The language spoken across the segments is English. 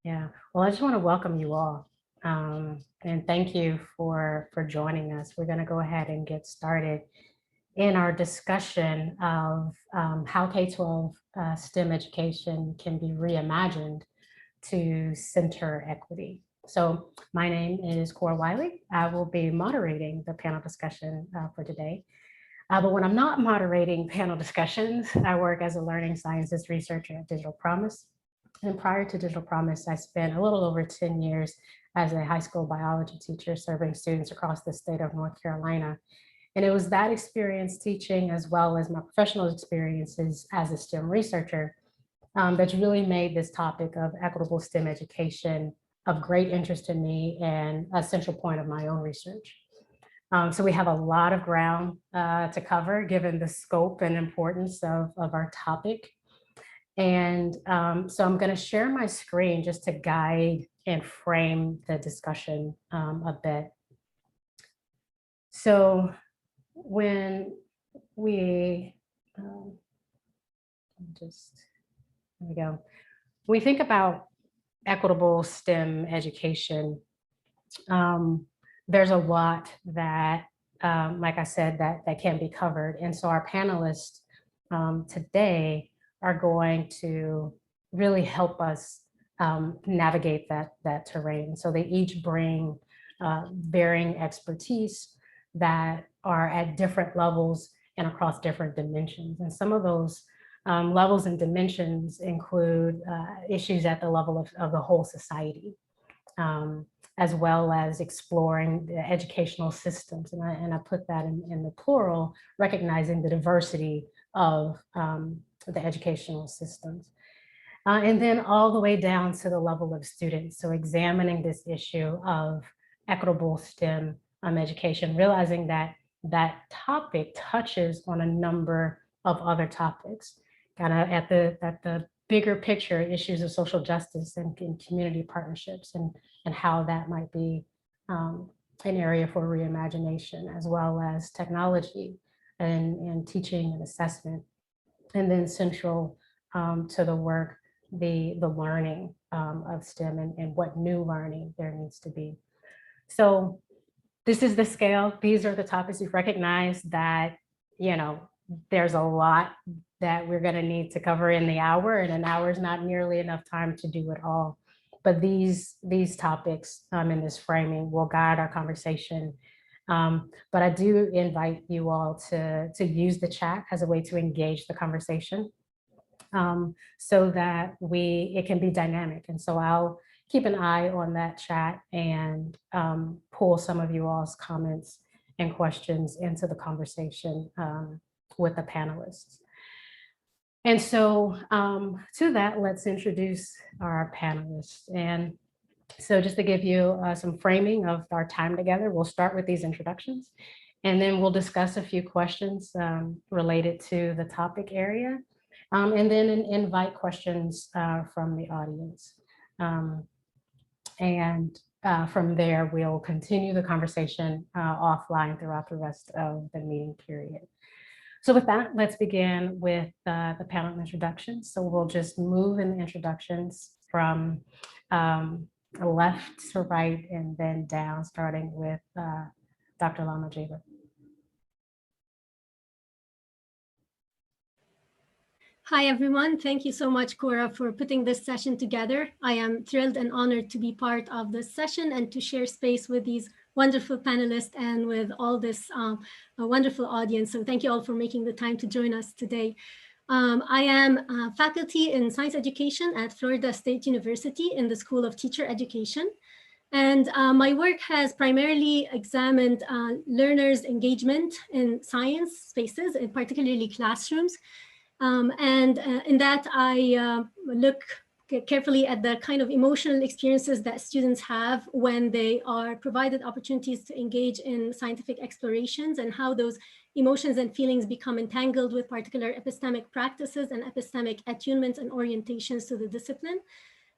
Yeah. Well, I just want to welcome you all. And thank you for joining us. We're going to go ahead and get started in our discussion of how K-12 STEM education can be reimagined to center equity. So my name is Korah Wiley. I will be moderating the panel discussion for today. But when I'm not moderating panel discussions, I work as a learning sciences researcher at Digital Promise. And prior to Digital Promise, I spent a little over 10 years as a high school biology teacher serving students across the state of North Carolina. And it was that experience teaching, as well as my professional experiences as a STEM researcher, that's really made this topic of equitable STEM education of great interest to me and a central point of my own research. So we have a lot of ground to cover given the scope and importance of our topic. And so I'm going to share my screen just to guide and frame the discussion a bit. So when we there we go. When we think about equitable STEM education, there's a lot that, like I said, that can be covered. And so our panelists today are going to really help us navigate that terrain. So they each bring varying expertise that are at different levels and across different dimensions. And some of those levels and dimensions include issues at the level of the whole society, as well as exploring the educational systems. And I put that in the plural, recognizing the diversity of the educational systems. And then all the way down to the level of students. So examining this issue of equitable STEM education, realizing that that topic touches on a number of other topics, kind of at the bigger picture issues of social justice and community partnerships and how that might be an area for reimagination, as well as technology and teaching and assessment. And then central to the work, the learning of STEM and what new learning there needs to be. So this is the scale. These are the topics. You've recognized that, you know, there's a lot that we're going to need to cover in the hour, and an hour is not nearly enough time to do it all. But these topics in this framing will guide our conversation. But I do invite you all to use the chat as a way to engage the conversation so that it can be dynamic. And so I'll keep an eye on that chat and pull some of you all's comments and questions into the conversation with the panelists. And so to that, let's introduce our panelists. And so just to give you some framing of our time together, we'll start with these introductions, and then we'll discuss a few questions related to the topic area, and then invite questions from the audience. And from there, we'll continue the conversation offline throughout the rest of the meeting period. So with that, let's begin with the panel introductions. So we'll just move in the introductions from left to right and then down, starting with Dr. Lama Jaber. Hi, everyone. Thank you so much, Korah, for putting this session together. I am thrilled and honored to be part of this session and to share space with these wonderful panelists and with all this wonderful audience. So thank you all for making the time to join us today. I am faculty in science education at Florida State University in the School of Teacher Education. And my work has primarily examined learners' engagement in science spaces, and particularly classrooms. In that, I look carefully at the kind of emotional experiences that students have when they are provided opportunities to engage in scientific explorations, and how those emotions and feelings become entangled with particular epistemic practices and epistemic attunements and orientations to the discipline.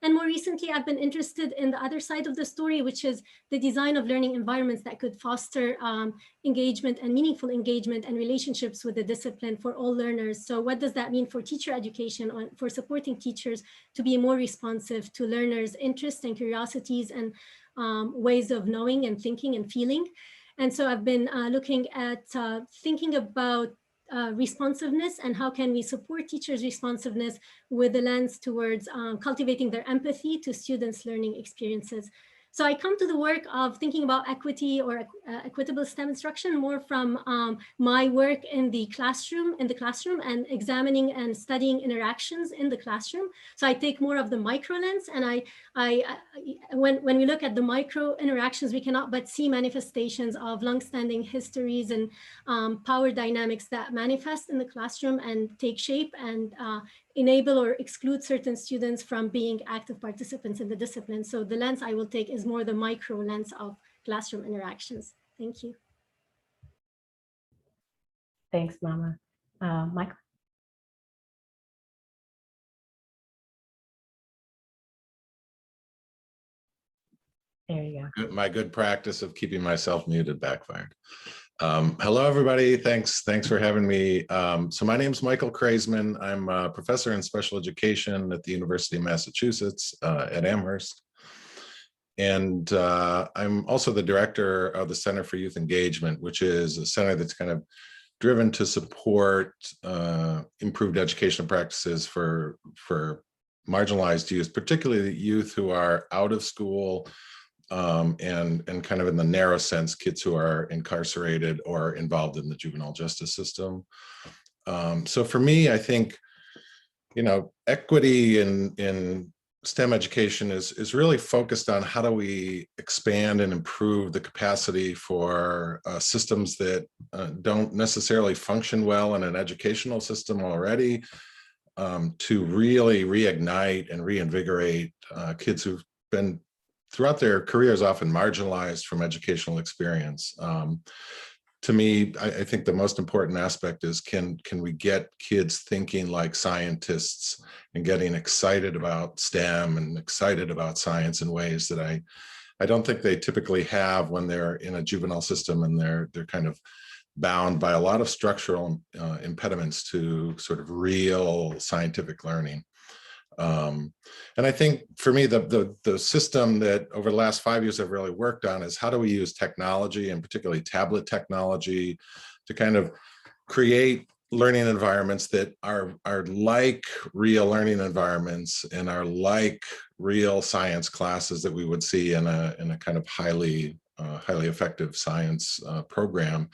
And more recently, I've been interested in the other side of the story, which is the design of learning environments that could foster engagement and meaningful engagement and relationships with the discipline for all learners. So what does that mean for teacher education, or for supporting teachers to be more responsive to learners' interests and curiosities and ways of knowing and thinking and feeling? And so I've been looking at thinking about responsiveness and how can we support teachers' responsiveness with the lens towards cultivating their empathy to students' learning experiences. So I come to the work of thinking about equity or equitable STEM instruction more from my work in the classroom and examining and studying interactions in the classroom. So I take more of the micro lens, and when we look at the micro interactions, we cannot but see manifestations of longstanding histories and power dynamics that manifest in the classroom and take shape and enable or exclude certain students from being active participants in the discipline. So the lens I will take is more the micro lens of classroom interactions. Thank you. Thanks, Mama. Michael? There you go. My good practice of keeping myself muted backfired. Hello, everybody. Thanks for having me. So my name is Michael Kreisman. I'm a professor in special education at the University of Massachusetts at Amherst. And I'm also the director of the Center for Youth Engagement, which is a center that's kind of driven to support improved educational practices for marginalized youth, particularly youth who are out of school, and kind of in the narrow sense, kids who are incarcerated or involved in the juvenile justice system. So for me, I think, equity in STEM education is really focused on how do we expand and improve the capacity for systems that don't necessarily function well in an educational system already, to really reignite and reinvigorate kids who've been throughout their careers often marginalized from educational experience. To me, I think the most important aspect is can we get kids thinking like scientists and getting excited about STEM and excited about science in ways that I don't think they typically have when they're in a juvenile system, and they're kind of bound by a lot of structural impediments to sort of real scientific learning. And I think for me, the system that over the last 5 years I've really worked on is how do we use technology, and particularly tablet technology, to kind of create learning environments that are like real learning environments and are like real science classes that we would see in a kind of highly effective science program.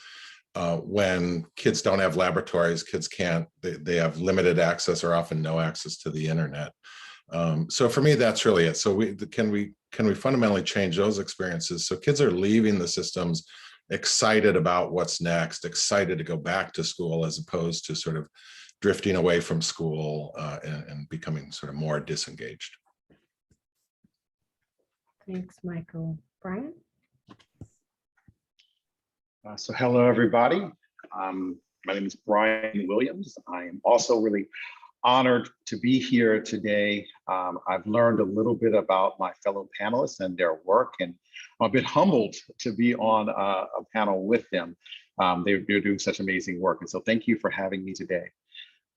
When kids don't have laboratories, kids can't, they have limited access or often no access to the internet. So for me, that's really it. So can we fundamentally change those experiences so kids are leaving the systems excited about what's next, excited to go back to school, as opposed to sort of drifting away from school and becoming sort of more disengaged. Thanks, Michael. Brian? So hello, everybody. My name is Brian Williams. I am also really honored to be here today. I've learned a little bit about my fellow panelists and their work, and I'm a bit humbled to be on a panel with them. They're doing such amazing work, and so thank you for having me today.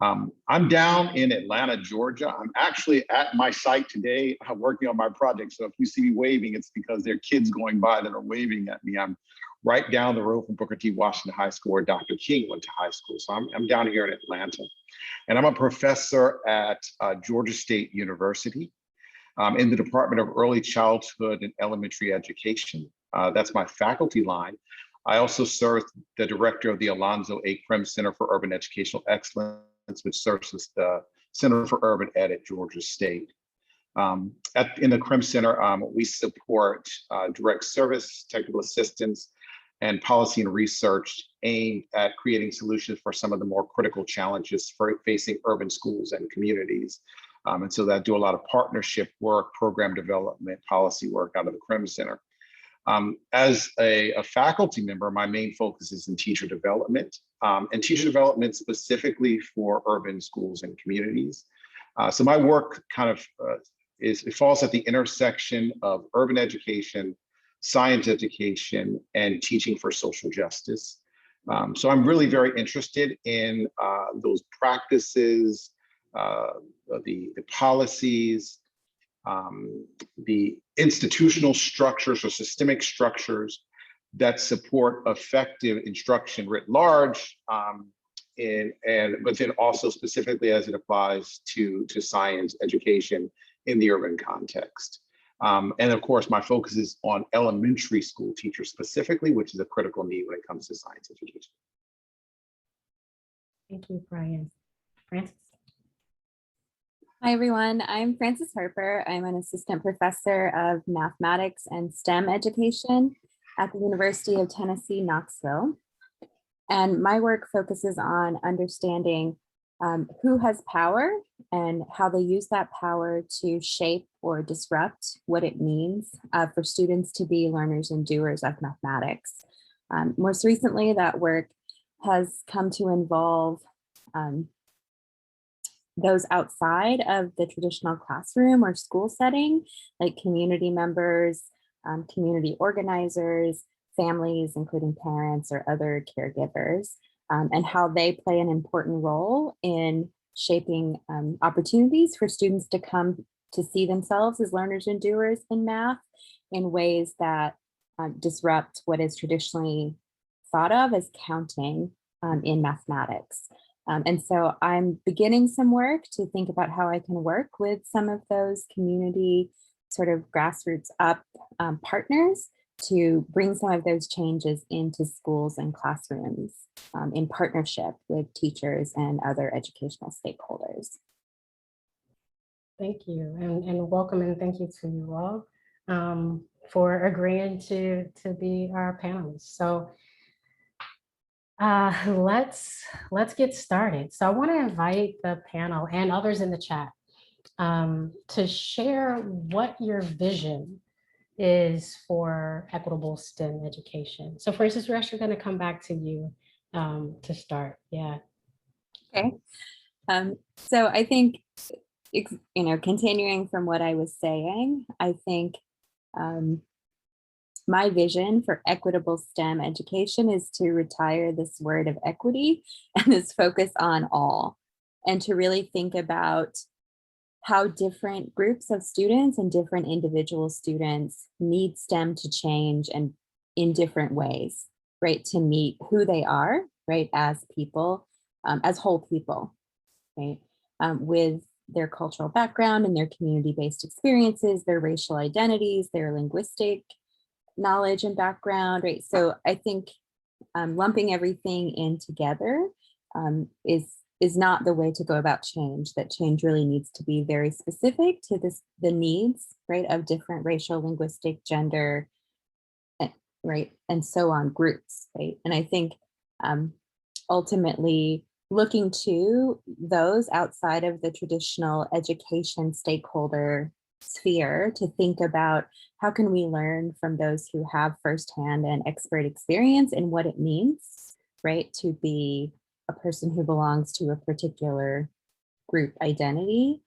I'm down in Atlanta, Georgia. I'm actually at my site today working on my project, so if you see me waving, it's because there are kids going by that are waving at me. I'm right down the road from Booker T. Washington High School, where Dr. King went to high school. So I'm down here in Atlanta. And I'm a professor at Georgia State University in the Department of Early Childhood and Elementary Education. That's my faculty line. I also serve the director of the Alonzo A. Krim Center for Urban Educational Excellence, which serves as the Center for Urban Ed at Georgia State. In the Krim Center, we support direct service, technical assistance, and policy and research aimed at creating solutions for some of the more critical challenges facing urban schools and communities. And so that do a lot of partnership work, program development, policy work out of the Krim Center. As a faculty member, my main focus is in teacher development, and teacher development specifically for urban schools and communities. So my work kind of it falls at the intersection of urban education, science education, and teaching for social justice. So I'm really very interested in those practices, the policies, the institutional structures or systemic structures that support effective instruction writ large, but then also specifically as it applies to science education in the urban context. And of course, my focus is on elementary school teachers specifically, which is a critical need when it comes to science education. Thank you, Brian. Francis? Hi, everyone. I'm Frances Harper. I'm an assistant professor of mathematics and STEM education at the University of Tennessee, Knoxville. And my work focuses on understanding who has power and how they use that power to shape or disrupt what it means for students to be learners and doers of mathematics. Most recently, that work has come to involve those outside of the traditional classroom or school setting, like community members, community organizers, families, including parents or other caregivers, and how they play an important role in shaping opportunities for students to come to see themselves as learners and doers in math in ways that disrupt what is traditionally thought of as counting in mathematics. And so I'm beginning some work to think about how I can work with some of those community sort of grassroots up partners to bring some of those changes into schools and classrooms in partnership with teachers and other educational stakeholders. Thank you, and welcome, and thank you to you all for agreeing to be our panelists. So let's get started. So I want to invite the panel and others in the chat to share what your vision is for equitable STEM education. So Frances, we're actually going to come back to you to start. Yeah. Okay. So I think, continuing from what I was saying, I think my vision for equitable STEM education is to retire this word of equity and this focus on all, and to really think about how different groups of students and different individual students need STEM to change and in different ways, right? To meet who they are, right? As people, as whole people, right? With their cultural background and their community-based experiences, their racial identities, their linguistic knowledge and background, right? So I think lumping everything in together is not the way to go about change. That change really needs to be very specific to the needs, right, of different racial, linguistic, gender, right, and so on groups, right? And I think ultimately looking to those outside of the traditional education stakeholder sphere to think about how can we learn from those who have firsthand and expert experience in what it means, right, to be a person who belongs to a particular group identity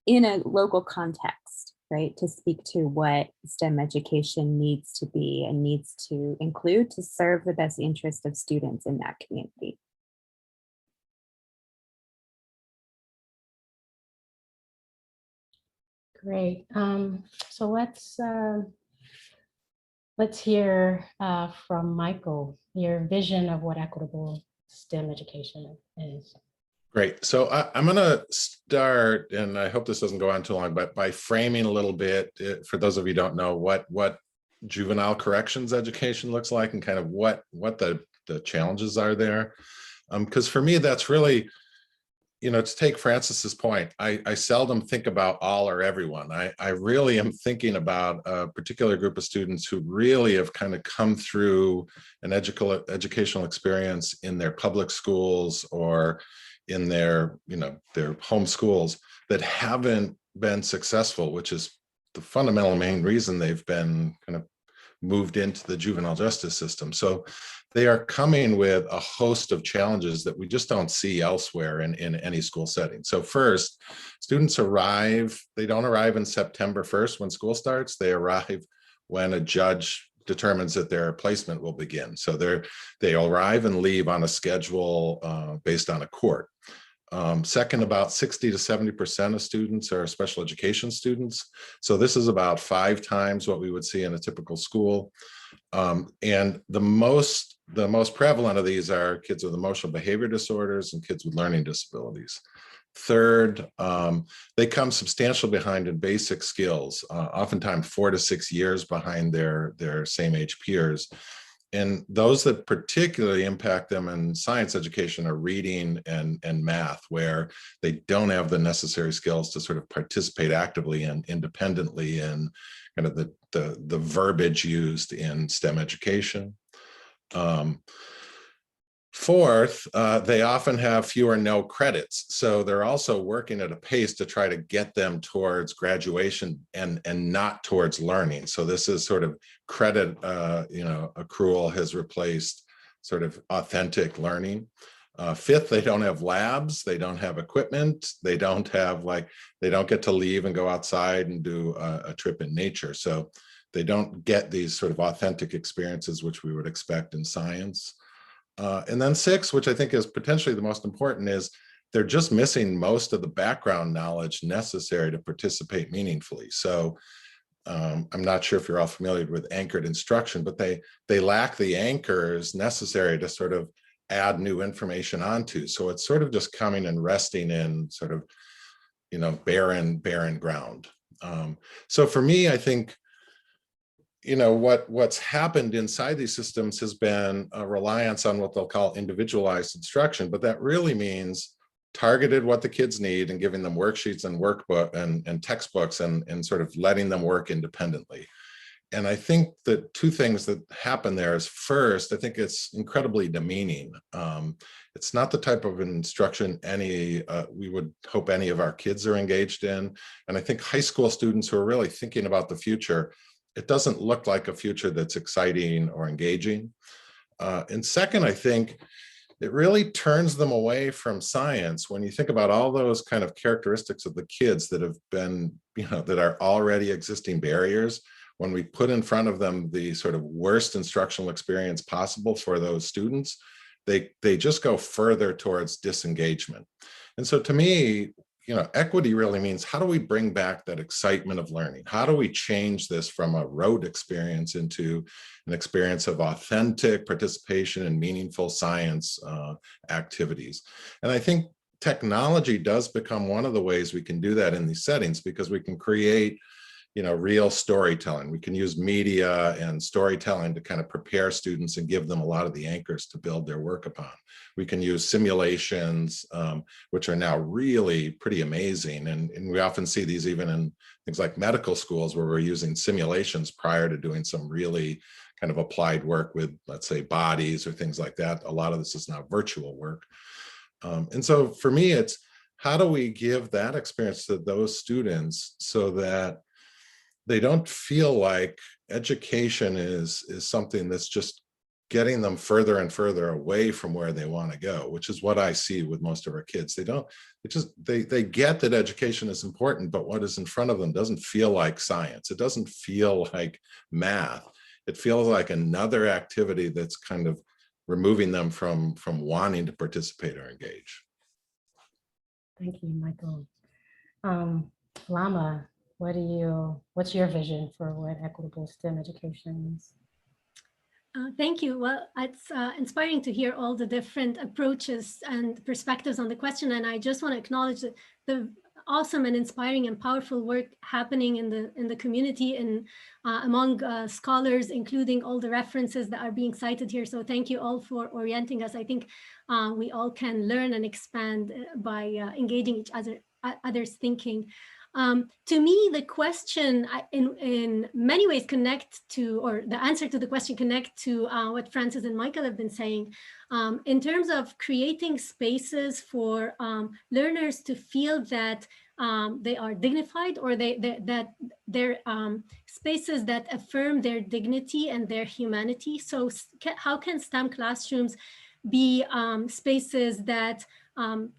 in a local context, right, to speak to what STEM education needs to be and needs to include to serve the best interest of students in that community. Great. So let's hear from Michael, your vision of what equitable STEM education is. Great. So I'm going to start, and I hope this doesn't go on too long, but by framing a little bit, for those of you who don't know what juvenile corrections education looks like and kind of what the challenges are there. Because for me, that's really, to take Frances's point, I seldom think about all or everyone. I really am thinking about a particular group of students who really have kind of come through an educational experience in their public schools or in their home schools that haven't been successful, which is the fundamental main reason they've been kind of moved into the juvenile justice system. So they are coming with a host of challenges that we just don't see elsewhere in any school setting. So first, students arrive, they don't arrive in September 1st when school starts, they arrive when a judge determines that their placement will begin. So they arrive and leave on a schedule based on a court. Second, about 60 to 70% of students are special education students. So this is about 5 times what we would see in a typical school. And the most prevalent of these are kids with emotional behavior disorders and kids with learning disabilities. Third, they come substantially behind in basic skills, oftentimes 4 to 6 years behind their same age peers. And those that particularly impact them in science education are reading and math, where they don't have the necessary skills to sort of participate actively and independently in kind of the verbiage used in STEM education. Fourth, they often have few or no credits. So they're also working at a pace to try to get them towards graduation and not towards learning. So this is sort of credit, accrual has replaced sort of authentic learning. Fifth, they don't have labs, they don't have equipment, they don't get to leave and go outside and do a trip in nature. So they don't get these sort of authentic experiences, which we would expect in science. And then 6, which I think is potentially the most important, is they're just missing most of the background knowledge necessary to participate meaningfully. So I'm not sure if you're all familiar with anchored instruction, but they lack the anchors necessary to sort of add new information onto. So it's sort of just coming and resting in sort of, barren ground. So for me, I think, what's happened inside these systems has been a reliance on what they'll call individualized instruction, but that really means targeted what the kids need and giving them worksheets and workbook and textbooks and sort of letting them work independently. And I think the 2 things that happen there is, first, I think it's incredibly demeaning. It's not the type of instruction we would hope any of our kids are engaged in. And I think high school students who are really thinking about the future, it doesn't look like a future that's exciting or engaging. And second, I think it really turns them away from science when you think about all those kind of characteristics of the kids that have been, that are already existing barriers. When we put in front of them the sort of worst instructional experience possible for those students, they just go further towards disengagement. And so to me, equity really means, how do we bring back that excitement of learning? How do we change this from a rote experience into an experience of authentic participation in meaningful science activities? And I think technology does become one of the ways we can do that in these settings, because we can create real storytelling. We can use media and storytelling to kind of prepare students and give them a lot of the anchors to build their work upon. We can use simulations, which are now really pretty amazing. And we often see these even in things like medical schools, where we're using simulations prior to doing some really kind of applied work with, let's say, bodies or things like that. A lot of this is now virtual work. And so for me, it's how do we give that experience to those students so that they don't feel like education is something that's just getting them further and further away from where they want to go, which is what I see with most of our kids. They get that education is important, but what is in front of them doesn't feel like science. It doesn't feel like math. It feels like another activity that's kind of removing them from wanting to participate or engage. Thank you, Michael. Lama, what's your vision for what equitable STEM education is? Thank you. Well, it's inspiring to hear all the different approaches and perspectives on the question. And I just want to acknowledge the awesome and inspiring and powerful work happening in the community and among scholars, including all the references that are being cited here. So thank you all for orienting us. I think we all can learn and expand by engaging each other's thinking. To me, the question in many ways the answer to the question connect to what Francis and Michael have been saying in terms of creating spaces for learners to feel that they are dignified, or that they're spaces that affirm their dignity and their humanity. So how can STEM classrooms be spaces that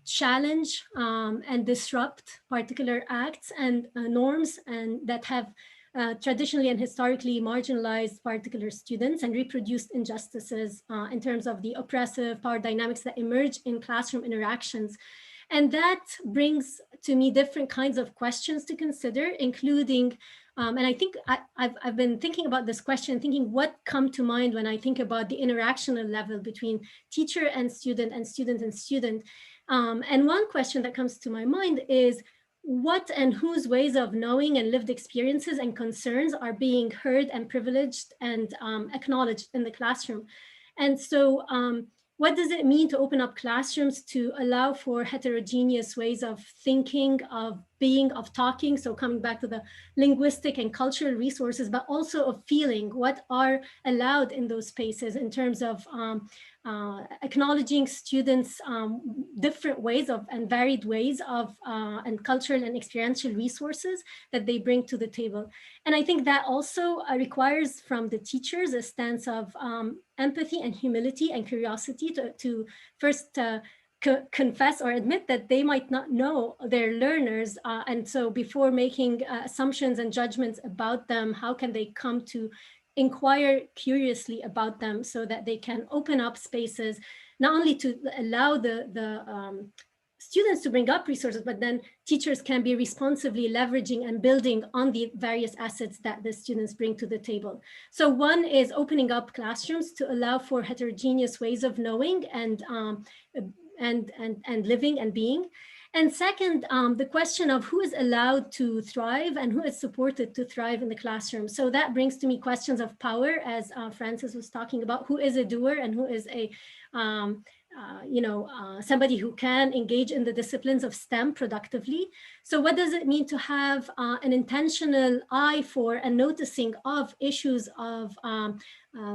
challenge and disrupt particular acts and norms, and that have traditionally and historically marginalized particular students and reproduced injustices in terms of the oppressive power dynamics that emerge in classroom interactions. And that brings to me different kinds of questions to consider, including, and I think I've been thinking about this question, thinking what come to mind when I think about the interactional level between teacher and student and student and student. And one question that comes to my mind is, what and whose ways of knowing and lived experiences and concerns are being heard and privileged and acknowledged in the classroom? And so what does it mean to open up classrooms to allow for heterogeneous ways of thinking, of being, of talking? So coming back to the linguistic and cultural resources, but also of feeling, what are allowed in those spaces in terms of acknowledging students' different ways of and varied ways of and cultural and experiential resources that they bring to the table. And I think that also requires from the teachers a stance of empathy and humility and curiosity to first confess or admit that they might not know their learners. And so before making assumptions and judgments about them, how can they come to inquire curiously about them so that they can open up spaces, not only to allow the students to bring up resources, but then teachers can be responsibly leveraging and building on the various assets that the students bring to the table. So one is opening up classrooms to allow for heterogeneous ways of knowing and living and being. And second, the question of who is allowed to thrive and who is supported to thrive in the classroom. So that brings to me questions of power, as Francis was talking about, who is a doer and who is a somebody who can engage in the disciplines of STEM productively. So what does it mean to have an intentional eye for and noticing of issues of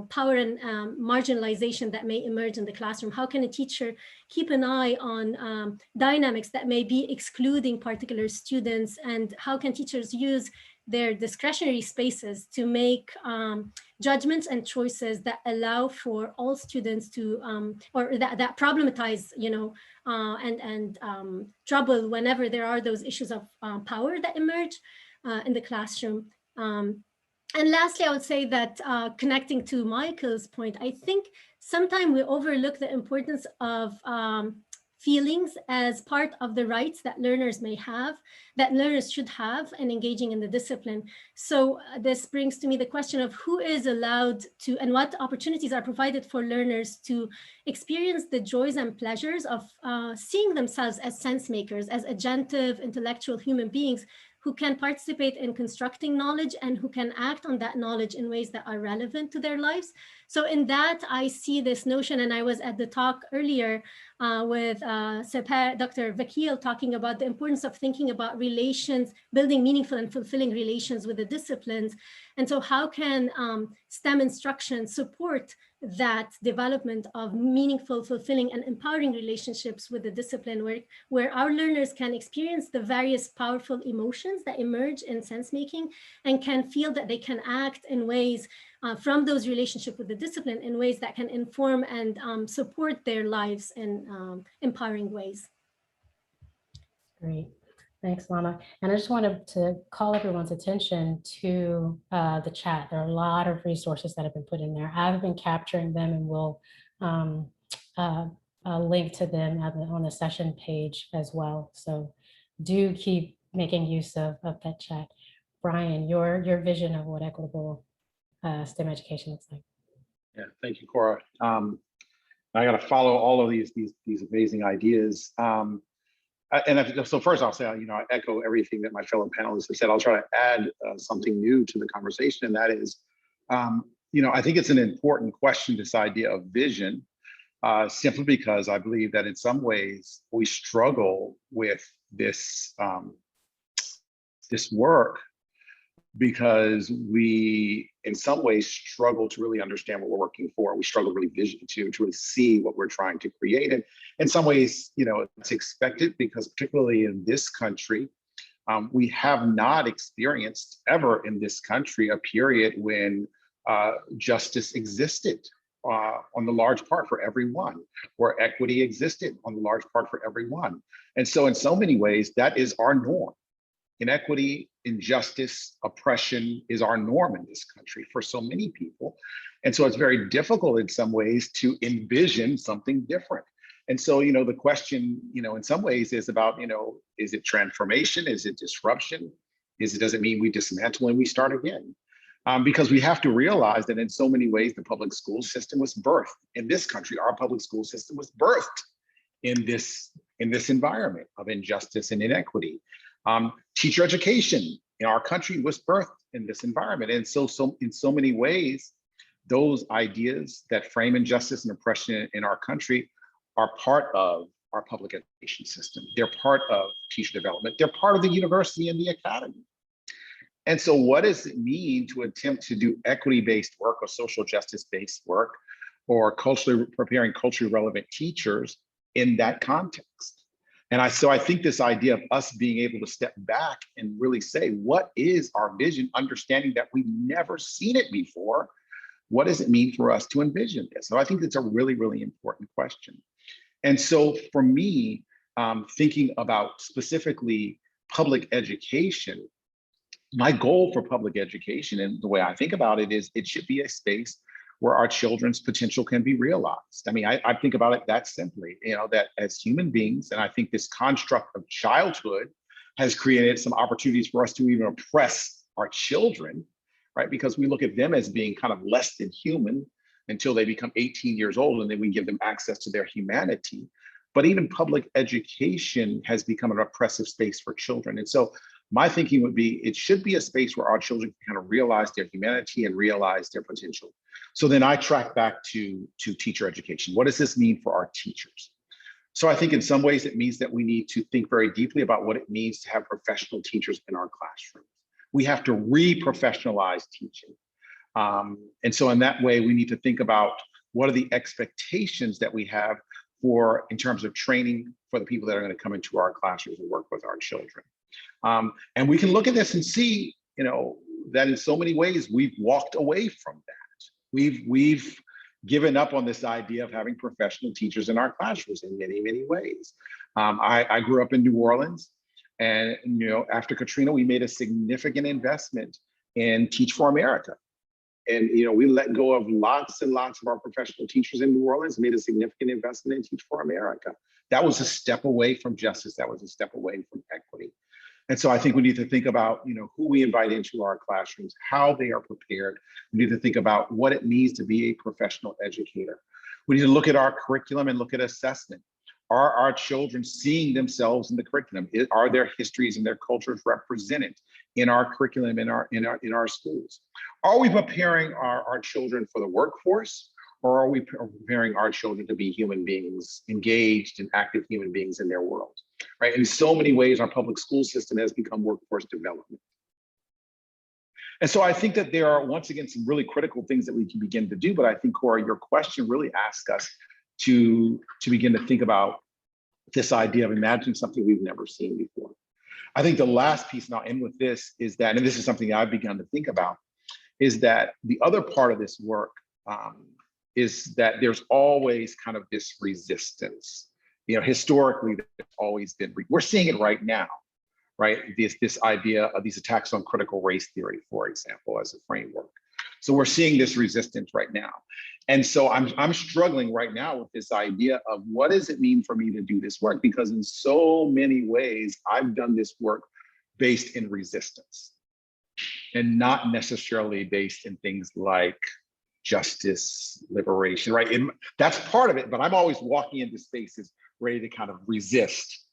power and marginalization that may emerge in the classroom? How can a teacher keep an eye on dynamics that may be excluding particular students? And how can teachers use their discretionary spaces to make judgments and choices that allow for all students to, or that problematize, and trouble whenever there are those issues of power that emerge in the classroom. And lastly, I would say that connecting to Michael's point, I think sometimes we overlook the importance of feelings as part of the rights that learners may have, that learners should have in engaging in the discipline. So this brings to me the question of who is allowed to, and what opportunities are provided for learners to experience the joys and pleasures of seeing themselves as sense makers, as agentive, intellectual human beings who can participate in constructing knowledge and who can act on that knowledge in ways that are relevant to their lives. So in that, I see this notion, and I was at the talk earlier with Dr. Vakil talking about the importance of thinking about relations, building meaningful and fulfilling relations with the disciplines. And so how can STEM instruction support that development of meaningful, fulfilling, and empowering relationships with the discipline, where our learners can experience the various powerful emotions that emerge in sense-making and can feel that they can act in ways from those relationships with the discipline in ways that can inform and support their lives in empowering ways. Great. Thanks, Lana. And I just wanted to call everyone's attention to the chat. There are a lot of resources that have been put in there. I've been capturing them, and we'll link to them on the session page as well. So do keep making use of that chat. Brian, your vision of what equitable STEM education looks like. Yeah, thank you, Korah. I got to follow all of these amazing ideas. So first I'll say, I echo everything that my fellow panelists have said. I'll try to add something new to the conversation, and that is, I think it's an important question, this idea of vision, simply because I believe that in some ways we struggle with this, this work because we, in some ways, struggle to really understand what we're working for. We struggle really to really see what we're trying to create. And in some ways, it's expected because particularly in this country, We have not experienced ever in this country a period when justice existed on the large part for everyone, where equity existed on the large part for everyone. And so in so many ways, that is our norm. Inequity, injustice, oppression is our norm in this country for so many people. And so it's very difficult in some ways to envision something different. And so, the question, in some ways is about, is it transformation? Is it disruption? Does it mean we dismantle and we start again? Because we have to realize that in so many ways, the public school system was birthed in this country. Our public school system was birthed in this environment of injustice and inequity. Teacher education in our country was birthed in this environment. And so in so many ways, those ideas that frame injustice and oppression in our country are part of our public education system. They're part of teacher development. They're part of the university and the academy. And so what does it mean to attempt to do equity-based work or social justice-based work or preparing culturally relevant teachers in that context? And so I think this idea of us being able to step back and really say, what is our vision, understanding that we've never seen it before? What does it mean for us to envision this? So I think it's a really, really important question. And so for me, thinking about specifically public education, my goal for public education and the way I think about it is it should be a space where our children's potential can be realized. I mean, I think about it that simply, that as human beings, and I think this construct of childhood has created some opportunities for us to even oppress our children, right? Because we look at them as being kind of less than human until they become 18 years old, and then we give them access to their humanity. But even public education has become an oppressive space for children. And so my thinking would be, it should be a space where our children can kind of realize their humanity and realize their potential. So then I track back to teacher education. What does this mean for our teachers? So I think in some ways it means that we need to think very deeply about what it means to have professional teachers in our classrooms. We have to re-professionalize teaching. And so in that way, we need to think about what are the expectations that we have in terms of training for the people that are going to come into our classrooms and work with our children. And we can look at this and see, that in so many ways we've walked away from that. We've given up on this idea of having professional teachers in our classrooms in many, many ways. I grew up in New Orleans, and after Katrina, we made a significant investment in Teach for America. And we let go of lots and lots of our professional teachers in New Orleans, made a significant investment in Teach for America. That was a step away from justice. That was a step away from equity. And so I think we need to think about, who we invite into our classrooms, how they are prepared. We need to think about what it means to be a professional educator. We need to look at our curriculum and look at assessment. Are our children seeing themselves in the curriculum? Are their histories and their cultures represented in our curriculum, in our schools? Are we preparing our children for the workforce, or are we preparing our children to be human beings, engaged and active human beings in their world? Right? In so many ways, our public school system has become workforce development. And so I think that there are, once again, some really critical things that we can begin to do. But I think, Korah, your question really asks us to begin to think about this idea of imagining something we've never seen before. I think the last piece, and I'll end with this, is that, and this is something I've begun to think about, is that the other part of this work is that there's always kind of this resistance. Historically, there's always been, we're seeing it right now, right? This idea of these attacks on critical race theory, for example, as a framework. So we're seeing this resistance right now. And so I'm struggling right now with this idea of what does it mean for me to do this work? Because in so many ways, I've done this work based in resistance and not necessarily based in things like justice, liberation, right? And that's part of it, but I'm always walking into spaces ready to kind of resist.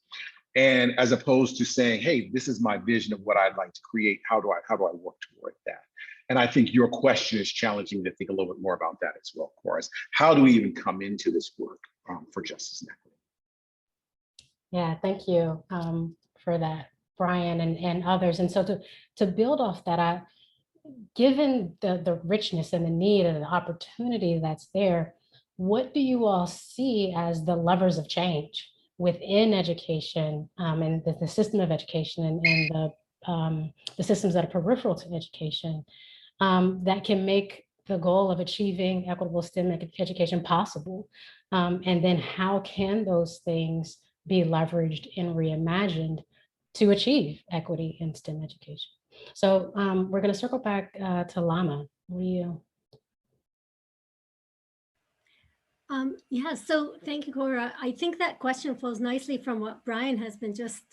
And as opposed to saying, hey, this is my vision of what I'd like to create. How do I work toward that? And I think your question is challenging to think a little bit more about that as well, Korah. How do we even come into this work for justice and equity? Yeah, thank you for that, Brian, and others. And so to build off that, given the richness and the need and the opportunity that's there, what do you all see as the levers of change within education and the system of education and the systems that are peripheral to education that can make the goal of achieving equitable STEM education possible. And then how can those things be leveraged and reimagined to achieve equity in STEM education? So we're going to circle back to Lama. What do you? Yeah, so thank you, Korah. I think that question flows nicely from what Brian has been just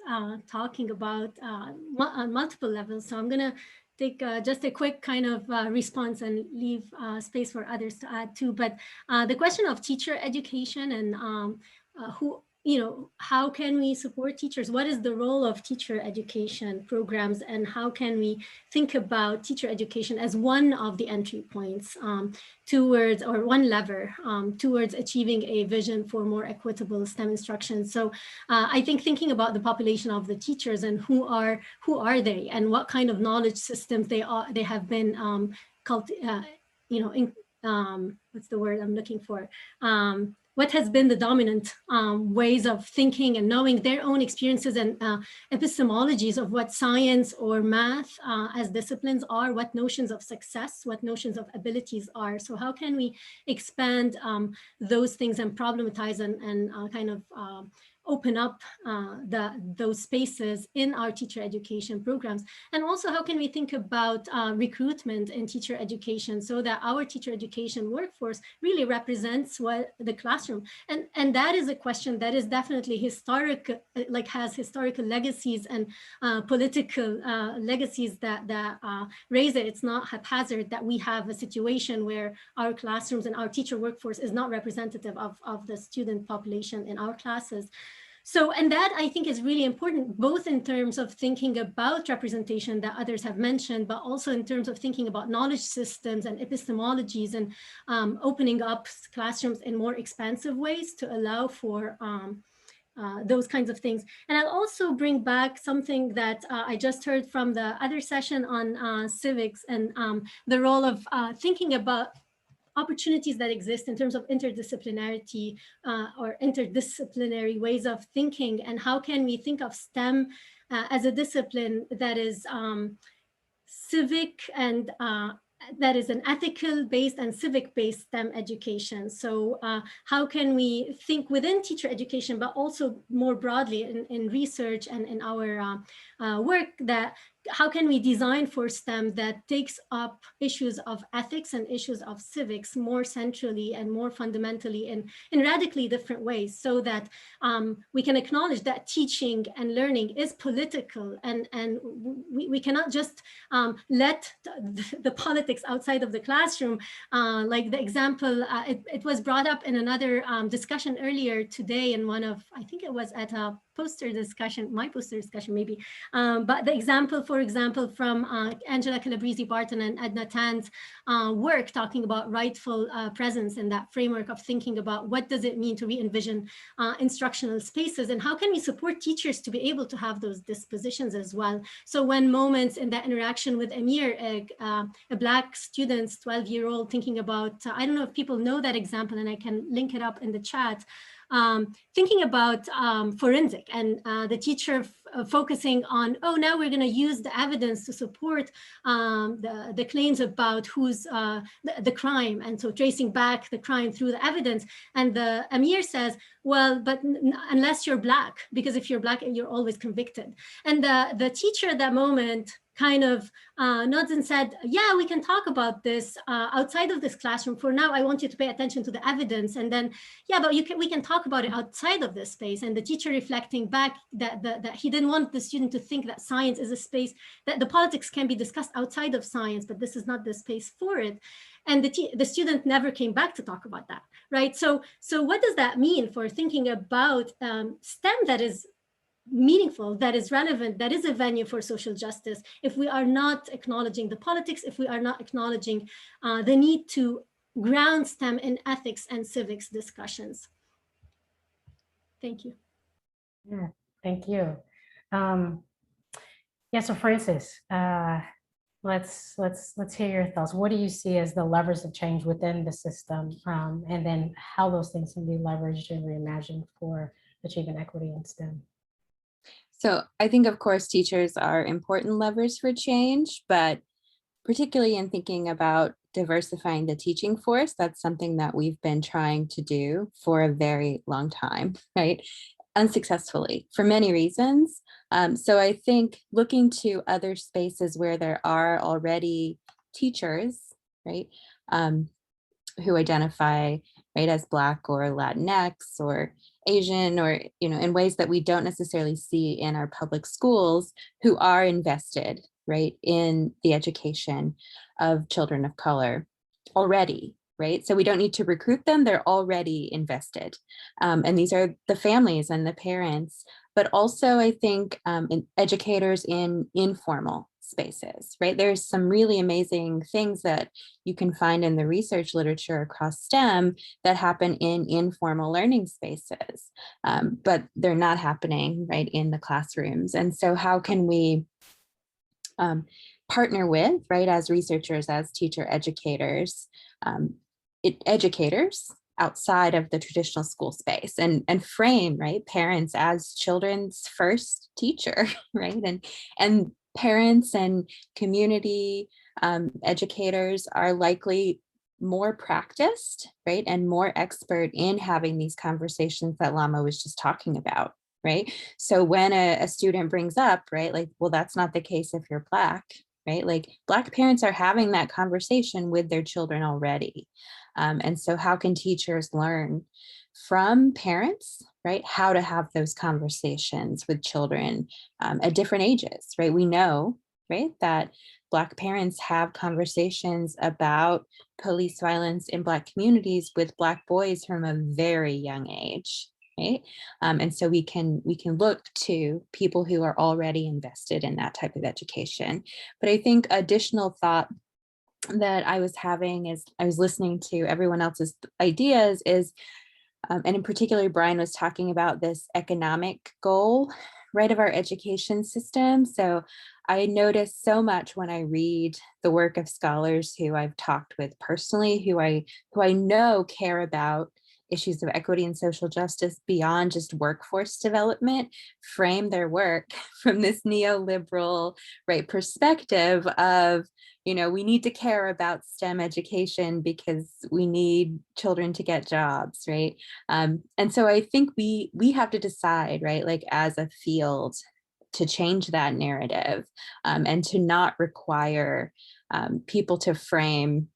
talking about on multiple levels. So I'm going to take just a quick kind of response and leave space for others to add too. But the question of teacher education and how can we support teachers? What is the role of teacher education programs, and how can we think about teacher education as one of the entry points towards, or one lever towards achieving a vision for more equitable STEM instruction? So I think thinking about the population of the teachers and who are they, and what kind of knowledge systems they have been what's the word I'm looking for? What has been the dominant ways of thinking and knowing their own experiences and epistemologies of what science or math as disciplines are, what notions of success, what notions of abilities are. So how can we expand those things and problematize and kind of open up those spaces in our teacher education programs? And also, how can we think about recruitment in teacher education so that our teacher education workforce really represents what the classroom? And that is a question that is definitely historic, like has historical legacies and political legacies that raise it. It's not haphazard that we have a situation where our classrooms and our teacher workforce is not representative of the student population in our classes. So, and that I think is really important, both in terms of thinking about representation that others have mentioned, but also in terms of thinking about knowledge systems and epistemologies and opening up classrooms in more expansive ways to allow for those kinds of things. And I'll also bring back something that I just heard from the other session on civics and the role of thinking about opportunities that exist in terms of interdisciplinarity or interdisciplinary ways of thinking, and how can we think of STEM as a discipline that is civic and that is an ethical based and civic based STEM education. So how can we think within teacher education, but also more broadly in research and in our work, that how can we design for STEM that takes up issues of ethics and issues of civics more centrally and more fundamentally in radically different ways, so that we can acknowledge that teaching and learning is political, and we cannot just let the politics outside of the classroom. Like the example, it was brought up in another discussion earlier today in one of, I think it was at a poster discussion, my poster discussion maybe, but the example, for example, from Angela Calabrese-Barton and Edna Tan's work talking about rightful presence in that framework of thinking about what does it mean to re-envision instructional spaces, and how can we support teachers to be able to have those dispositions as well. So when moments in that interaction with Amir, a Black student, 12-year-old, thinking about, I don't know if people know that example, and I can link it up in the chat, thinking about forensic and the teacher focusing on, oh, now we're going to use the evidence to support the claims about who's the crime, and so tracing back the crime through the evidence. And the Amir says, well, but unless you're Black, because if you're Black, you're always convicted. And the teacher at that moment kind of nods and said, yeah, we can talk about this outside of this classroom. For now, I want you to pay attention to the evidence. And then, yeah, but we can talk about it outside of this space. And the teacher reflecting back that he didn't want the student to think that science is a space, that the politics can be discussed outside of science, but this is not the space for it. And the student never came back to talk about that, right? So what does that mean for thinking about STEM that is meaningful, that is relevant, that is a venue for social justice, if we are not acknowledging the politics, if we are not acknowledging the need to ground STEM in ethics and civics discussions? Thank you. Yeah, thank you. Yeah, so Francis, let's hear your thoughts. What do you see as the levers of change within the system, and then how those things can be leveraged and reimagined for achieving equity in STEM. So I think, of course, teachers are important levers for change, but particularly in thinking about diversifying the teaching force, that's something that we've been trying to do for a very long time, right? Unsuccessfully for many reasons. So I think looking to other spaces where there are already teachers, right, who identify, right, as Black or Latinx or Asian, or, you know, in ways that we don't necessarily see in our public schools, who are invested, right, in the education of children of color already, right? So we don't need to recruit them, they're already invested. And these are the families and the parents, but also I think educators in informal spaces, right? There's some really amazing things that you can find in the research literature across STEM that happen in informal learning spaces, but they're not happening, right, in the classrooms. And so how can we partner with, right, as researchers, as teacher educators, educators outside of the traditional school space, and frame, right, parents as children's first teacher, right? And parents and community educators are likely more practiced, right, and more expert in having these conversations that Lama was just talking about, right? So when a student brings up, right, like, well, that's not the case if you're Black, right? Like, Black parents are having that conversation with their children already. And so how can teachers learn from parents, right, how to have those conversations with children at different ages, right? We know, right, that Black parents have conversations about police violence in Black communities with Black boys from a very young age, right? And so we can look to people who are already invested in that type of education. But I think additional thought that I was having as I was listening to everyone else's ideas is, and in particular, Brian was talking about this economic goal, right, of our education system. So I notice so much when I read the work of scholars who I've talked with personally, who I know care about issues of equity and social justice beyond just workforce development, frame their work from this neoliberal, right, perspective of, you know, we need to care about STEM education because we need children to get jobs, right? And so I think we have to decide, right, like as a field, to change that narrative and to not require people to frame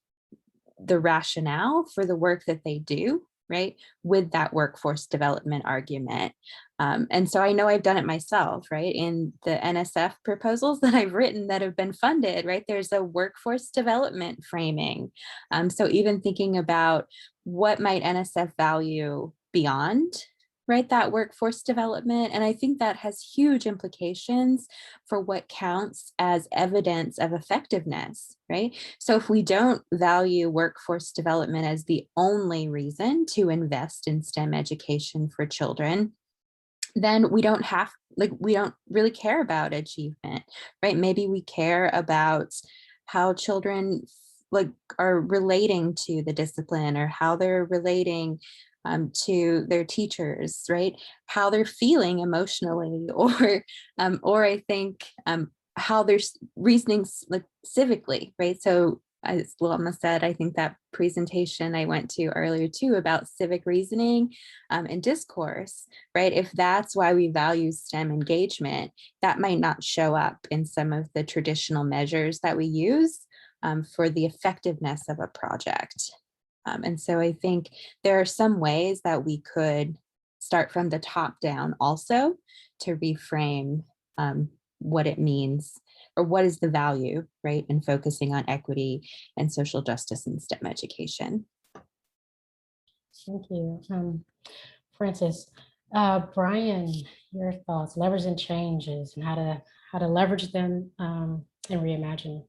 the rationale for the work that they do, right, with that workforce development argument. And so I know I've done it myself, right, in the NSF proposals that I've written that have been funded, right, there's a workforce development framing. So even thinking about what might NSF value beyond, right, that workforce development. And I think that has huge implications for what counts as evidence of effectiveness, right? So if we don't value workforce development as the only reason to invest in STEM education for children, then we don't really care about achievement, right? Maybe we care about how children like are relating to the discipline, or how they're relating to their teachers, right? How they're feeling emotionally, or I think how they're reasoning like civically, right? So as Lama said, I think that presentation I went to earlier too about civic reasoning and discourse, right? If that's why we value STEM engagement, that might not show up in some of the traditional measures that we use for the effectiveness of a project. And so I think there are some ways that we could start from the top down also to reframe what it means, or what is the value, right, in focusing on equity and social justice in STEM education. Thank you. Francis, Brian, your thoughts, levers and changes, and how to leverage them and reimagine.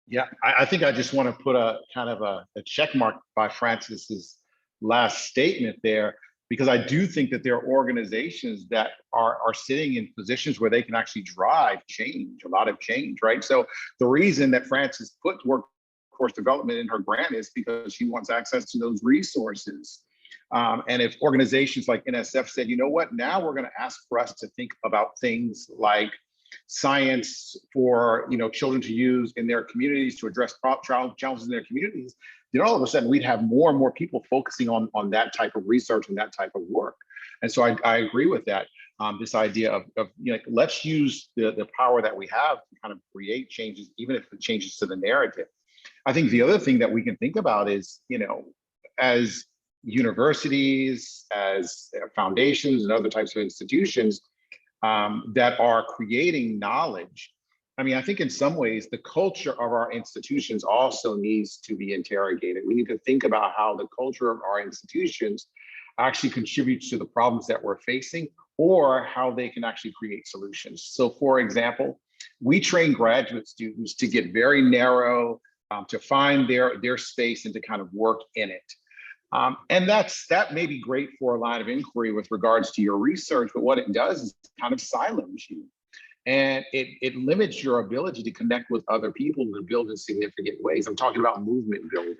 Yeah, I think I just want to put a kind of a check mark by Francis's last statement there, because I do think that there are organizations that are sitting in positions where they can actually drive change, a lot of change, right? So the reason that Francis put workforce development in her grant is because she wants access to those resources. And if organizations like NSF said, you know what, now we're going to ask for us to think about things like science for children to use in their communities to address challenges in their communities, then all of a sudden we'd have more and more people focusing on that type of research and that type of work. And so I agree with that. This idea of let's use the power that we have to kind of create changes, even if it changes to the narrative. I think the other thing that we can think about is, as universities, as foundations and other types of institutions that are creating knowledge. I mean, I think in some ways, the culture of our institutions also needs to be interrogated. We need to think about how the culture of our institutions actually contributes to the problems that we're facing, or how they can actually create solutions. So for example, we train graduate students to get very narrow, to find their space and to kind of work in it. And that may be great for a line of inquiry with regards to your research, but what it does is kind of silence you. And it limits your ability to connect with other people and build in significant ways. I'm talking about movement building,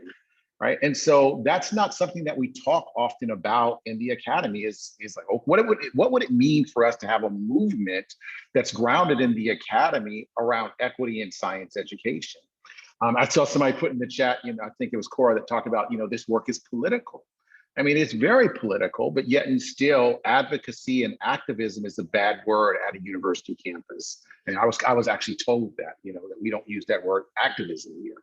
right? And so that's not something that we talk often about in the academy. Is like, oh, what would it mean for us to have a movement that's grounded in the academy around equity in science education? I saw somebody put in the chat, I think it was Korah that talked about, this work is political. I mean, it's very political, but yet and still advocacy and activism is a bad word at a university campus. And I was actually told that, that we don't use that word activism here.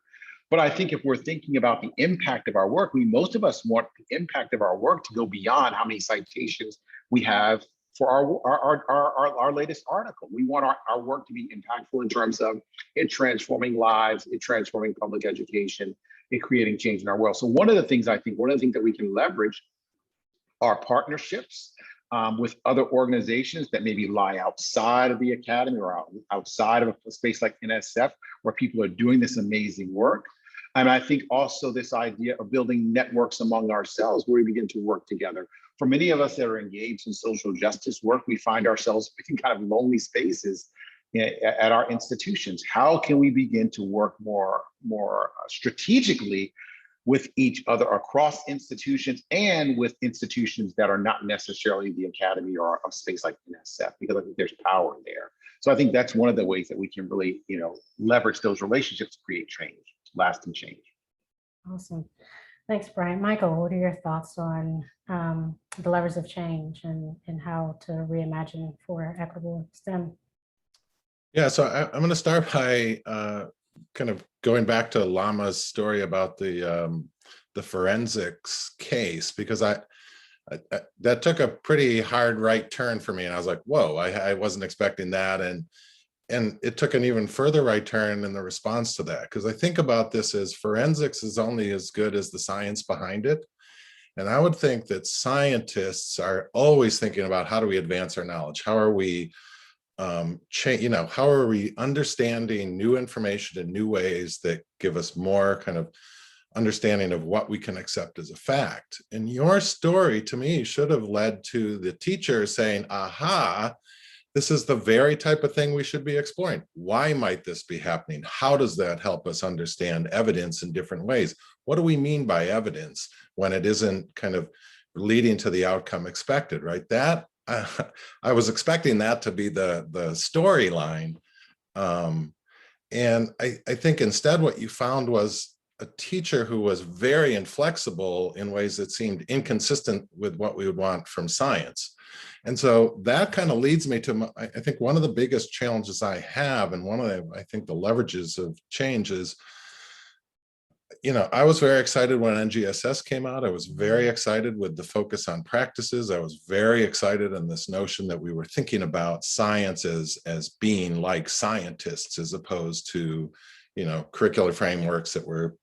But I think if we're thinking about the impact of our work, most of us want the impact of our work to go beyond how many citations we have for our latest article. We want our work to be impactful in terms of it transforming lives, it transforming public education, it creating change in our world. So one of the things that we can leverage are partnerships with other organizations that maybe lie outside of the academy or outside of a space like NSF, where people are doing this amazing work. And I think also this idea of building networks among ourselves where we begin to work together. For many of us that are engaged in social justice work, we find ourselves in kind of lonely spaces at our institutions. How can we begin to work more strategically with each other across institutions and with institutions that are not necessarily the academy or a space like NSF, because I think there's power there. So I think that's one of the ways that we can really, leverage those relationships to create change, lasting change. Awesome. Thanks, Brian. Michael, what are your thoughts on the levers of change and how to reimagine for equitable STEM? Yeah, so I'm going to start by kind of going back to Lama's story about the forensics case, because that took a pretty hard right turn for me, and I was like, whoa, I wasn't expecting that, and it took an even further right turn in the response to that, because I think about this as forensics is only as good as the science behind it. And I would think that scientists are always thinking about, how do we advance our knowledge? How are we how are we understanding new information in new ways that give us more kind of understanding of what we can accept as a fact? And your story to me should have led to the teacher saying, aha, this is the very type of thing we should be exploring. Why might this be happening? How does that help us understand evidence in different ways? What do we mean by evidence when it isn't kind of leading to the outcome expected, right? That I was expecting that to be the storyline. And I think instead what you found was a teacher who was very inflexible in ways that seemed inconsistent with what we would want from science. And so that kind of leads me to, I think, one of the biggest challenges I have, and one of the, I think, the leverages of change is, I was very excited when NGSS came out. I was very excited with the focus on practices. I was very excited in this notion that we were thinking about science as being like scientists, as opposed to, curricular frameworks that were,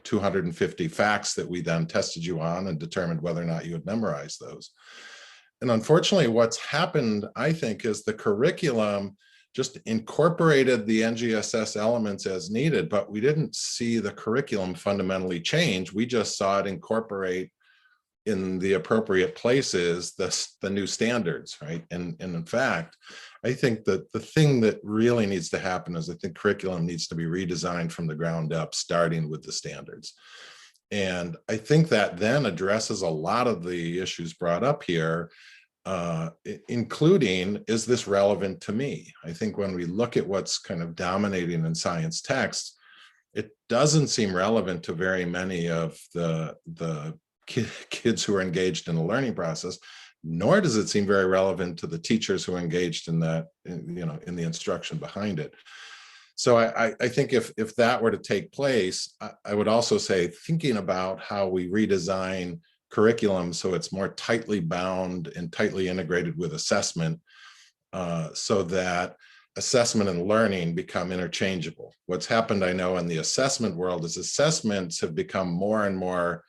250 facts that we then tested you on and determined whether or not you had memorized those. And unfortunately, what's happened, I think, is the curriculum just incorporated the NGSS elements as needed, but we didn't see the curriculum fundamentally change. We just saw it incorporate in the appropriate places the new standards, right? And in fact, I think that the thing that really needs to happen is I think curriculum needs to be redesigned from the ground up, starting with the standards. And I think that then addresses a lot of the issues brought up here, including, is this relevant to me? I think when we look at what's kind of dominating in science texts, it doesn't seem relevant to very many of the kids who are engaged in the learning process, nor does it seem very relevant to the teachers who are engaged in that, in the instruction behind it. So I think if that were to take place, I would also say thinking about how we redesign curriculum so it's more tightly bound and tightly integrated with assessment, so that assessment and learning become interchangeable. What's happened, I know, in the assessment world is assessments have become more and more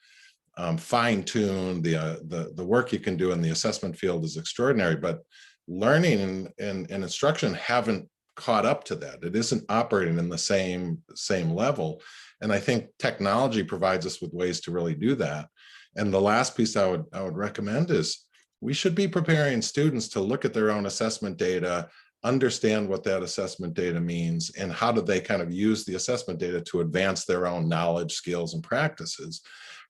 fine-tuned. The work you can do in the assessment field is extraordinary, but learning and instruction haven't caught up to that. It isn't operating in the same level. And I think technology provides us with ways to really do that. And the last piece I would recommend is we should be preparing students to look at their own assessment data, understand what that assessment data means, and how do they kind of use the assessment data to advance their own knowledge, skills, and practices.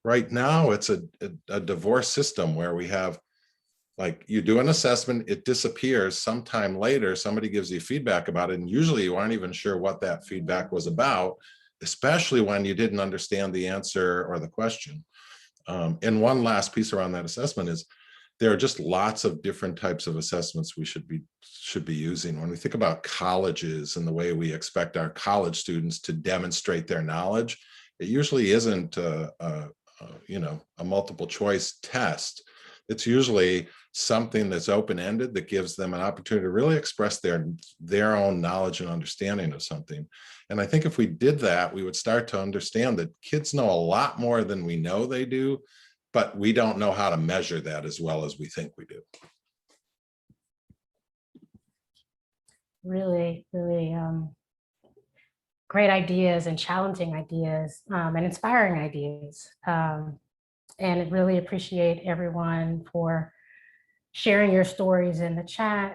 Right now, it's a divorced system where we have, like, you do an assessment, it disappears. Sometime later, somebody gives you feedback about it, and usually you aren't even sure what that feedback was about, especially when you didn't understand the answer or the question. And one last piece around that assessment is there are just lots of different types of assessments we should be using. When we think about colleges and the way we expect our college students to demonstrate their knowledge, it usually isn't a multiple choice test. It's usually something that's open-ended that gives them an opportunity to really express their own knowledge and understanding of something. And I think if we did that, we would start to understand that kids know a lot more than we know they do, but we don't know how to measure that as well as we think we do. Really, really great ideas and challenging ideas and inspiring ideas. And I really appreciate everyone for sharing your stories in the chat,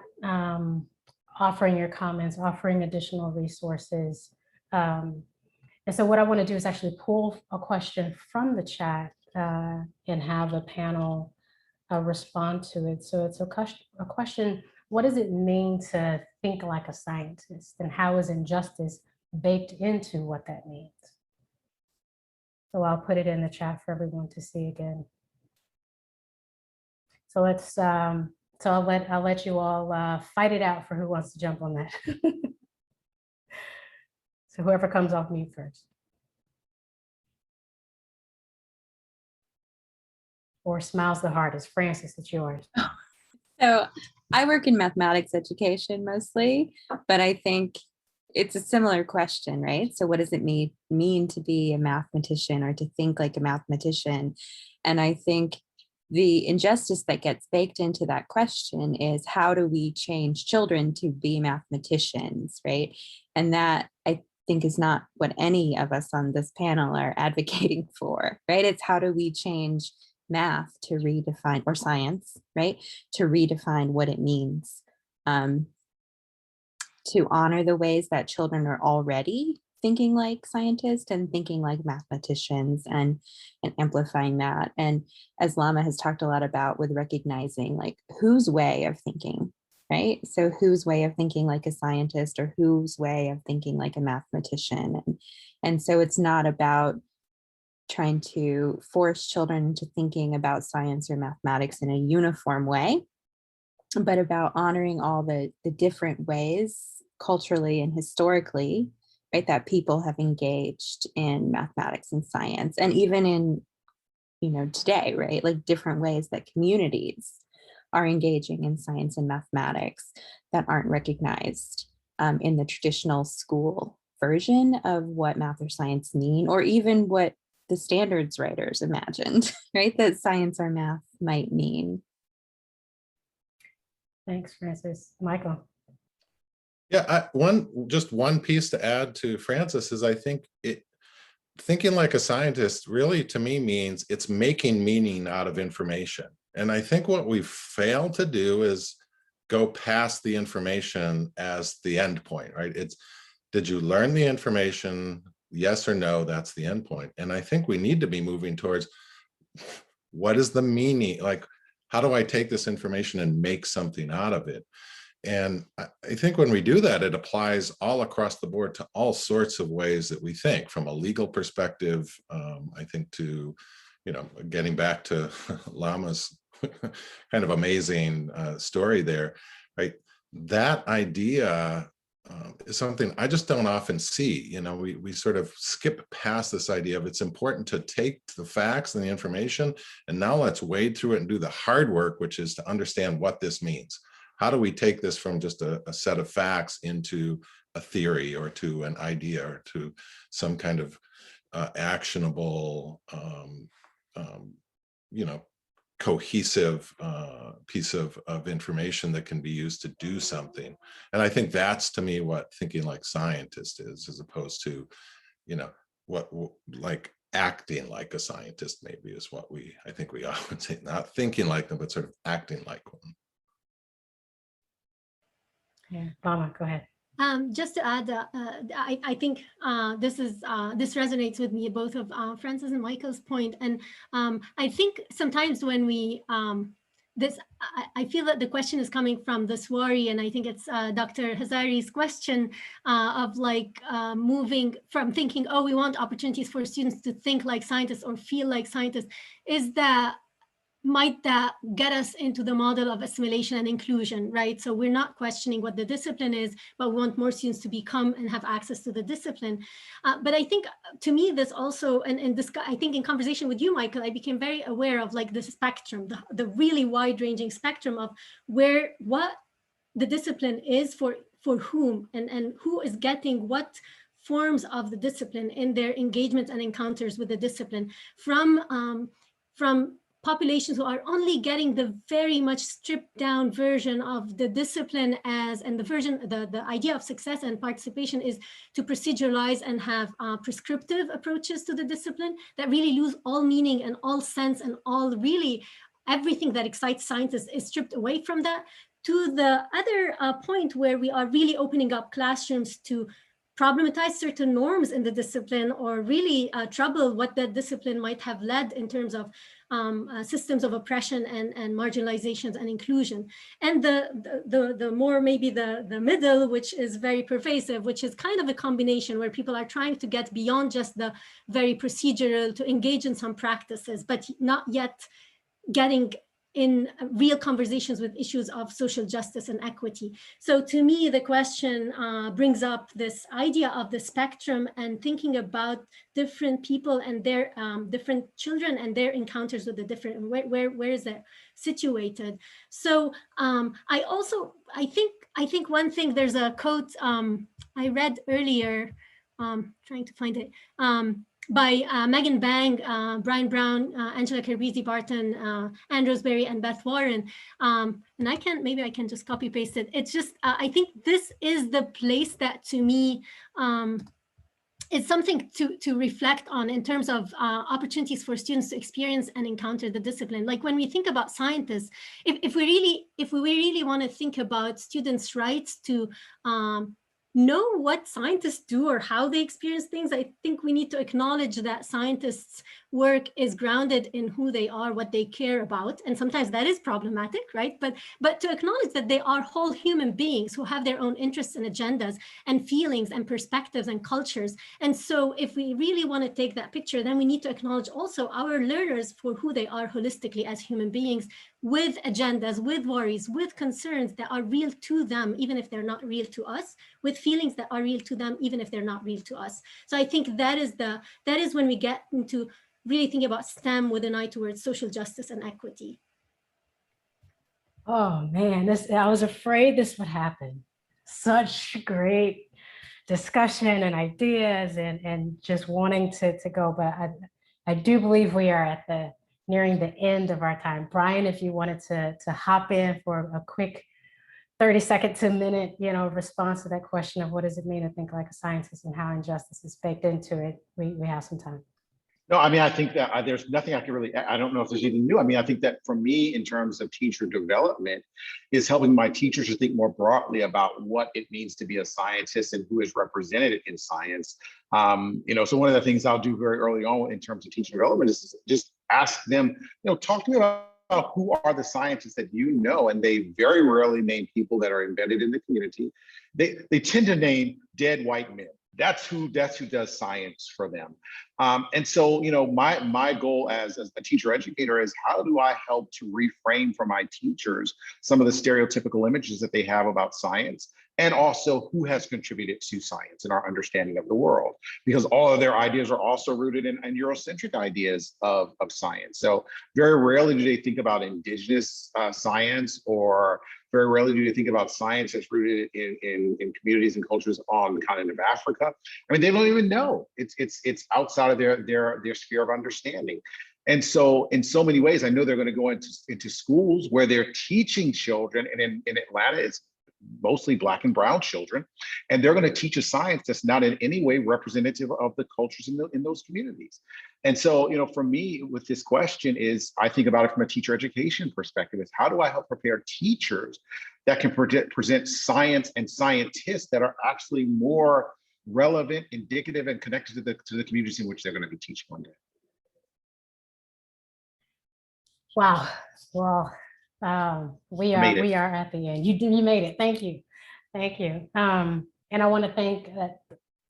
offering your comments, offering additional resources. And so what I want to do is actually pull a question from the chat and have the panel respond to it. So it's a question, what does it mean to think like a scientist, and how is injustice baked into what that means? So I'll put it in the chat for everyone to see again. So let's, so I'll let you all fight it out for who wants to jump on that. So whoever comes off mute first. Or smiles the hardest. Francis, it's yours. So I work in mathematics education mostly, but I think it's a similar question, right? So what does it mean to be a mathematician or to think like a mathematician? And I think the injustice that gets baked into that question is, how do we change children to be mathematicians, right? And that, I think, is not what any of us on this panel are advocating for, right? It's how do we change math to redefine, or science, right, to redefine what it means, to honor the ways that children are already thinking like scientists and thinking like mathematicians, and amplifying that. And as Lama has talked a lot about, with recognizing like whose way of thinking, right? So whose way of thinking like a scientist, or whose way of thinking like a mathematician. And so it's not about trying to force children into thinking about science or mathematics in a uniform way, but about honoring all the different ways culturally and historically, right, that people have engaged in mathematics and science, and even in, today, right, like different ways that communities are engaging in science and mathematics that aren't recognized in the traditional school version of what math or science mean, or even what the standards writers imagined, right, that science or math might mean. Thanks, Francis. Michael. Yeah, just one piece to add to Francis is, I think thinking like a scientist really, to me, means it's making meaning out of information. And I think what we've failed to do is go past the information as the end point, right? It's, did you learn the information? yes or no, that's the endpoint. And I think we need to be moving towards what is the meaning, like, how do I take this information and make something out of it? And I think when we do that, it applies all across the board to all sorts of ways that we think, from a legal perspective, I think, to, getting back to Lama's kind of amazing story there, right? That idea is something I just don't often see. We sort of skip past this idea of it's important to take the facts and the information, and now let's wade through it and do the hard work, which is to understand what this means. How do we take this from just a set of facts into a theory, or to an idea, or to some kind of actionable, cohesive piece of information that can be used to do something? And I think that's, to me, what thinking like scientist is, as opposed to, what like acting like a scientist maybe is what I think we often say, not thinking like them, but sort of acting like one. Yeah, Lama, go ahead. Just to add, I think this resonates with me, both of Francis and Michael's point. And I think sometimes when we, I feel that the question is coming from this worry, and I think it's Dr. Hazari's question of like moving from thinking, oh, we want opportunities for students to think like scientists or feel like scientists. Might that get us into the model of assimilation and inclusion, right? So we're not questioning what the discipline is, but we want more students to become and have access to the discipline. But I think, to me, this also, and this, I think in conversation with you, Michael, I became very aware of like the spectrum, the really wide-ranging spectrum of what the discipline is for whom, and who is getting what forms of the discipline in their engagement and encounters with the discipline, from populations who are only getting the very much stripped down version of the discipline and the idea of success and participation is to proceduralize and have prescriptive approaches to the discipline that really lose all meaning and all sense, and all really everything that excites scientists is stripped away from that, to the other point where we are really opening up classrooms to problematize certain norms in the discipline, or really trouble what that discipline might have led in terms of systems of oppression and marginalizations and inclusion. And the more maybe the middle, which is very pervasive, which is kind of a combination where people are trying to get beyond just the very procedural to engage in some practices, but not yet getting in real conversations with issues of social justice and equity. So to me, the question brings up this idea of the spectrum and thinking about different people and their different children and their encounters with the different, where is that situated? So I think one thing, there's a quote I read earlier, trying to find it, by Megan Bang, Brian Brown, Angela Carbezy Barton, Anne Roseberry, and Beth Warren. And maybe I can just copy paste it. It's just, I think this is the place that, to me, it's something to reflect on in terms of opportunities for students to experience and encounter the discipline. Like when we think about scientists, if we really want to think about students' rights to know what scientists do or how they experience things, I think we need to acknowledge that scientists' work is grounded in who they are, what they care about. And sometimes that is problematic, right? But to acknowledge that they are whole human beings who have their own interests and agendas and feelings and perspectives and cultures. And so if we really want to take that picture, then we need to acknowledge also our learners for who they are holistically as human beings, with agendas, with worries, with concerns that are real to them, even if they're not real to us, with feelings that are real to them, even if they're not real to us. So I think that is when we get into really thinking about STEM with an eye towards social justice and equity. Oh man, I was afraid this would happen. Such great discussion and ideas and just wanting to go, but I do believe we are nearing the end of our time. Brian, if you wanted to hop in for a quick 30-second to minute, response to that question of what does it mean to think like a scientist and how injustice is baked into it, we have some time. No, I mean, I think that there's nothing I can really, I don't know if there's anything new. I mean, I think that for me, in terms of teacher development, is helping my teachers to think more broadly about what it means to be a scientist and who is represented in science. So one of the things I'll do very early on in terms of teacher development is just ask them, talk to me about who are the scientists that you know, and they very rarely name people that are embedded in the community. They tend to name dead white men. That's who does science for them. And so, my goal as a teacher educator is, how do I help to reframe for my teachers some of the stereotypical images that they have about science, and also who has contributed to science and our understanding of the world, because all of their ideas are also rooted in Eurocentric ideas of science. So very rarely do they think about indigenous science, or very rarely do they think about science that's rooted in communities and cultures on the continent of Africa. I mean, they don't even know. It's outside of their sphere of understanding. And so in so many ways, I know they're going to go into schools where they're teaching children, and in Atlanta, it's mostly Black and brown children, and they're going to teach a science that's not in any way representative of the cultures in those communities. And so, for me, with this question, is I think about it from a teacher education perspective: is how do I help prepare teachers that can present science and scientists that are actually more relevant, indicative, and connected to the communities in which they're going to be teaching one day. Wow. Well, we are at the end. You made it. Thank you. And I want to thank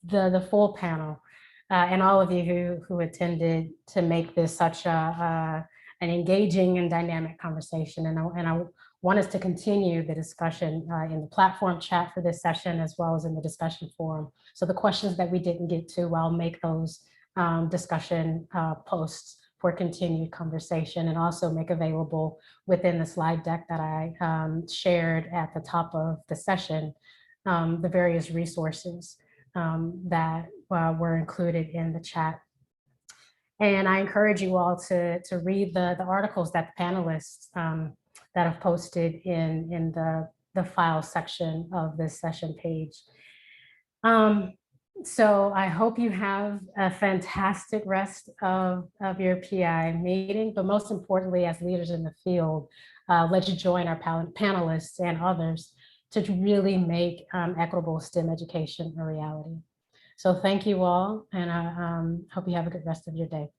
the full panel and all of you who attended to make this such an engaging and dynamic conversation. And I want us to continue the discussion in the platform chat for this session, as well as in the discussion forum. So the questions that we didn't get to, I'll make those discussion posts for continued conversation, and also make available within the slide deck that I shared at the top of the session, the various resources that were included in the chat. And I encourage you all to read the articles that the panelists that have posted in the file section of this session page. So I hope you have a fantastic rest of your PI meeting, but most importantly, as leaders in the field, let you join our panelists and others to really make equitable STEM education a reality. So thank you all, and I hope you have a good rest of your day.